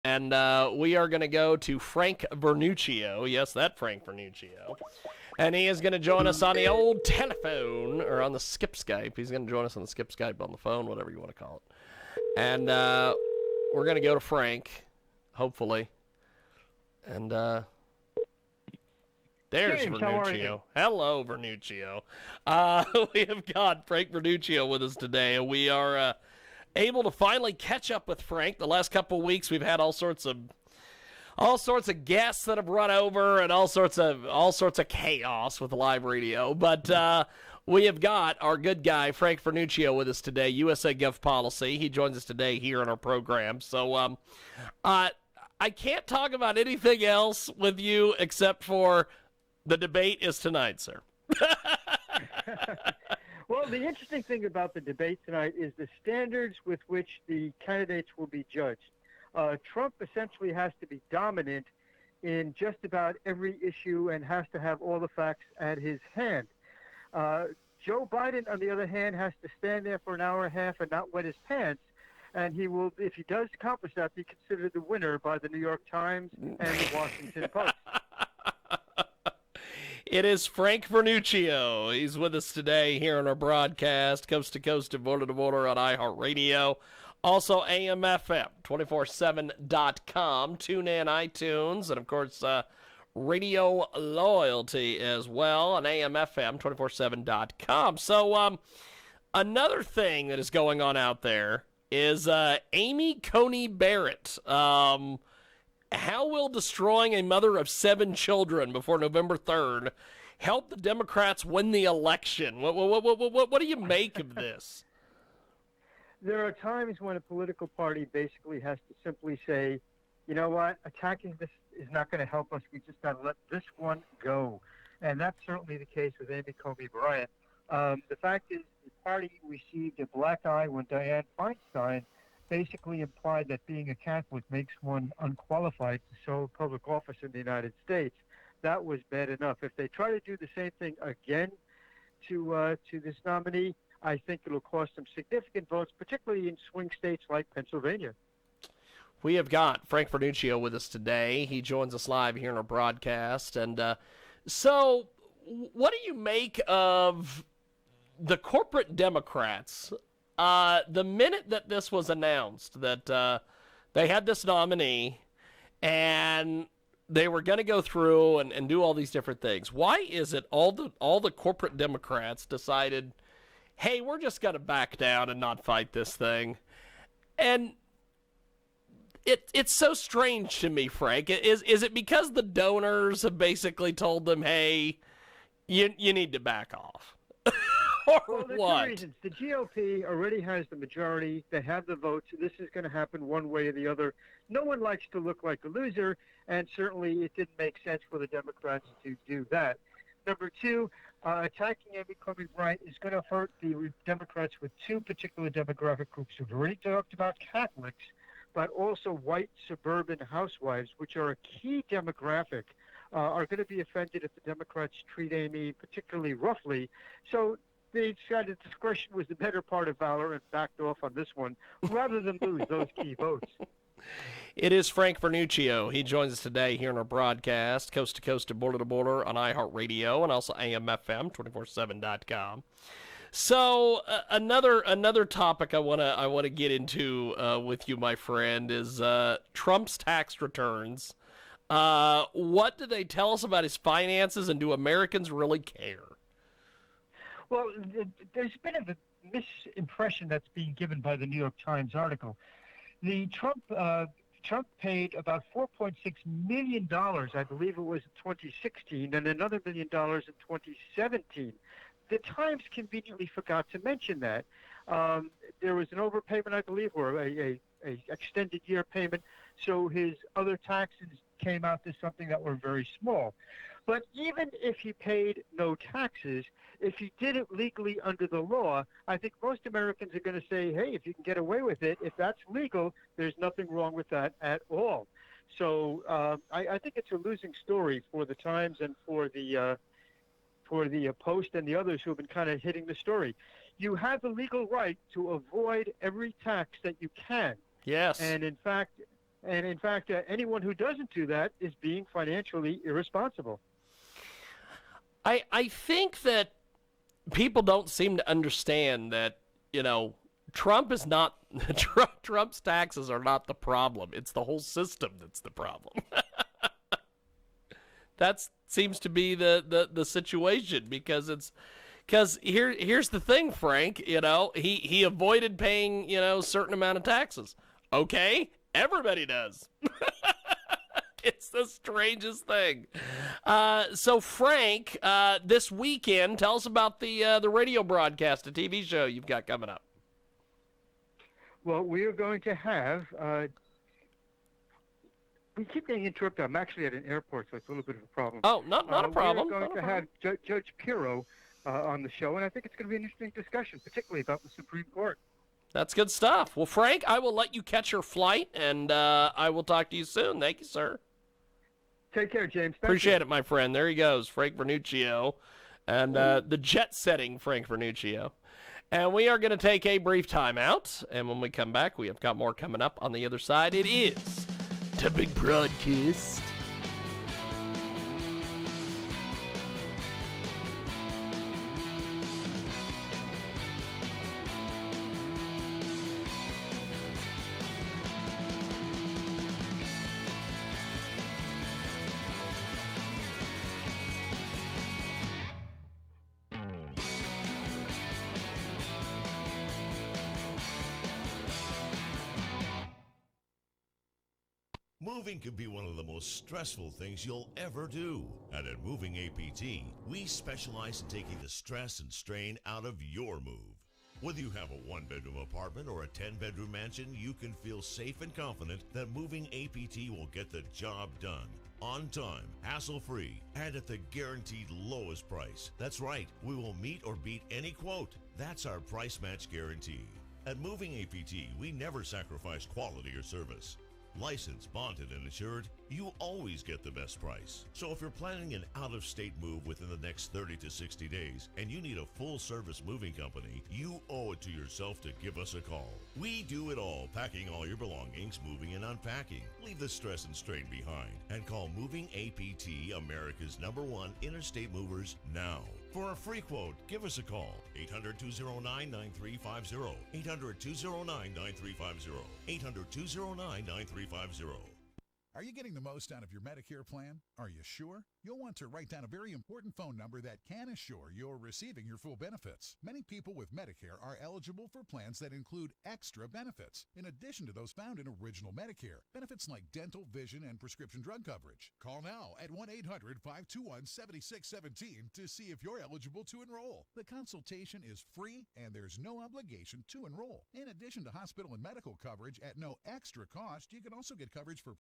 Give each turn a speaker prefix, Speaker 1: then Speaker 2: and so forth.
Speaker 1: And we are going to go to Frank Vernuccio. Yes, that Frank Vernuccio. And he is going to join us on the old telephone, or on the skip Skype. He's going to join us on the skip Skype, on the phone, whatever you want to call it. And we're going to go to Frank, hopefully. And there's
Speaker 2: James, how are you?
Speaker 1: Vernuccio. Hello, Vernuccio. We have got Frank Vernuccio with us today, and we are able to finally catch up with Frank. The last couple of weeks, we've had all sorts of guests that have run over, and all sorts of chaos with live radio. But we have got our good guy Frank Vernuccio with us today, USA Gov Policy. He joins us today here on our program. So I can't talk about anything else with you except for the debate is tonight, sir.
Speaker 2: Well, the interesting thing about the debate tonight is the standards with which the candidates will be judged. Trump essentially has to be dominant in just about every issue and has to have all the facts at his hand. Joe Biden, on the other hand, has to stand there for an hour and a half and not wet his pants. And he will, if he does accomplish that, be considered the winner by the New York Times and the Washington Post.
Speaker 1: It is Frank Vernuccio. He's with us today here on our broadcast, coast to coast and border to border on iHeartRadio. Also, AM/FM, 247.com, tune in, iTunes, and of course, Radio Loyalty as well, on AM/FM, 247.com. So, another thing that is going on out there is Amy Coney Barrett. How will destroying a mother of 7 children before November 3rd help the Democrats win the election? What do you make of this?
Speaker 2: There are times when a political party basically has to simply say, you know what, attacking this is not going to help us. We just got to let this one go. And that's certainly the case with Amy Coney Barrett. The fact is, the party received a black eye when Dianne Feinstein basically implied that being a Catholic makes one unqualified to hold public office in the United States. That was bad enough. If they try to do the same thing again to this nominee, I think it'll cost them significant votes, particularly in swing states like Pennsylvania.
Speaker 1: We have got Frank Vernuccio with us today. He joins us live here in our broadcast. And so what do you make of the corporate Democrats? The minute that this was announced, that they had this nominee and they were going to go through and do all these different things, why is it all the corporate Democrats decided, hey, we're just going to back down and not fight this thing? And it's so strange to me, Frank. Is it because the donors have basically told them, hey, you need to back off?
Speaker 2: Well, there's two reasons. The GOP already has the majority. They have the votes. This is going to happen one way or the other. No one likes to look like a loser, and certainly it didn't make sense for the Democrats to do that. Number two, attacking Amy Coney Barrett is going to hurt the Democrats with two particular demographic groups. We've already talked about Catholics, but also white suburban housewives, which are a key demographic, are going to be offended if the Democrats treat Amy particularly roughly. So they decided discretion was the better part of valor and backed off on this one rather than lose those key votes.
Speaker 1: It is Frank Vernuccio. He joins us today here in our broadcast, coast to coast and border to border on iHeartRadio and also AM/FM 247.com. So another topic I want to get into with you, my friend, is Trump's tax returns. What do they tell us about his finances, and do Americans really care?
Speaker 2: Well, there's a bit of a misimpression that's being given by the New York Times article. The Trump paid about $4.6 million, I believe it was in 2016, and another $1 million in 2017. The Times conveniently forgot to mention that. There was an overpayment, I believe, or a extended year payment, so his other taxes came out to something that were very small. But even if he paid no taxes, if he did it legally under the law, I think most Americans are going to say, hey, if you can get away with it, if that's legal, there's nothing wrong with that at all. So I think it's a losing story for the Times and for the Post and the others who have been kind of hitting the story. You have the legal right to avoid every tax that you can.
Speaker 1: Yes.
Speaker 2: And in fact, And in fact, anyone who doesn't do that is being financially irresponsible.
Speaker 1: I think that people don't seem to understand that, Trump is not Trump's taxes are not the problem. It's the whole system that's the problem. That seems to be the situation because here's the thing, Frank. He avoided paying a certain amount of taxes. Okay, everybody does. It's the strangest thing. So Frank, this weekend, tell us about the radio broadcast, the TV show you've got coming up.
Speaker 2: Well, we are going to have. We keep getting interrupted. I'm actually at an airport, so it's a little bit of a problem.
Speaker 1: Oh, not a problem.
Speaker 2: We're going to have Judge Pirro on the show, and I think it's going to be an interesting discussion, particularly about the Supreme Court.
Speaker 1: That's good stuff. Well, Frank, I will let you catch your flight, and I will talk to you soon. Thank you, sir.
Speaker 2: Take care, James.
Speaker 1: Appreciate it, my friend. There he goes, Frank Vernuccio, and the jet-setting Frank Vernuccio. And we are going to take a brief timeout, and when we come back, we have got more coming up on the other side. It is the Big Broadcast.
Speaker 3: Moving can be one of the most stressful things you'll ever do. And at Moving APT, we specialize in taking the stress and strain out of your move. Whether you have a one-bedroom apartment or a 10-bedroom mansion, you can feel safe and confident that Moving APT will get the job done. On time, hassle-free, and at the guaranteed lowest price. That's right, we will meet or beat any quote. That's our price match guarantee. At Moving APT, we never sacrifice quality or service. Licensed, bonded, and insured, you always get the best price. So if you're planning an out-of-state move within the next 30 to 60 days and you need a full-service moving company, you owe it to yourself to give us a call. We do it all, packing all your belongings, moving and unpacking. Leave the stress and strain behind and call Moving APT, America's #1 interstate movers, now. For a free quote, give us a call, 800-209-9350, 800-209-9350, 800-209-9350.
Speaker 4: Are you getting the most out of your Medicare plan? Are you sure? You'll want to write down a very important phone number that can assure you're receiving your full benefits. Many people with Medicare are eligible for plans that include extra benefits, in addition to those found in original Medicare. Benefits like dental, vision, and prescription drug coverage. Call now at 1-800-521-7617 to see if you're eligible to enroll. The consultation is free and there's no obligation to enroll. In addition to hospital and medical coverage at no extra cost, you can also get coverage for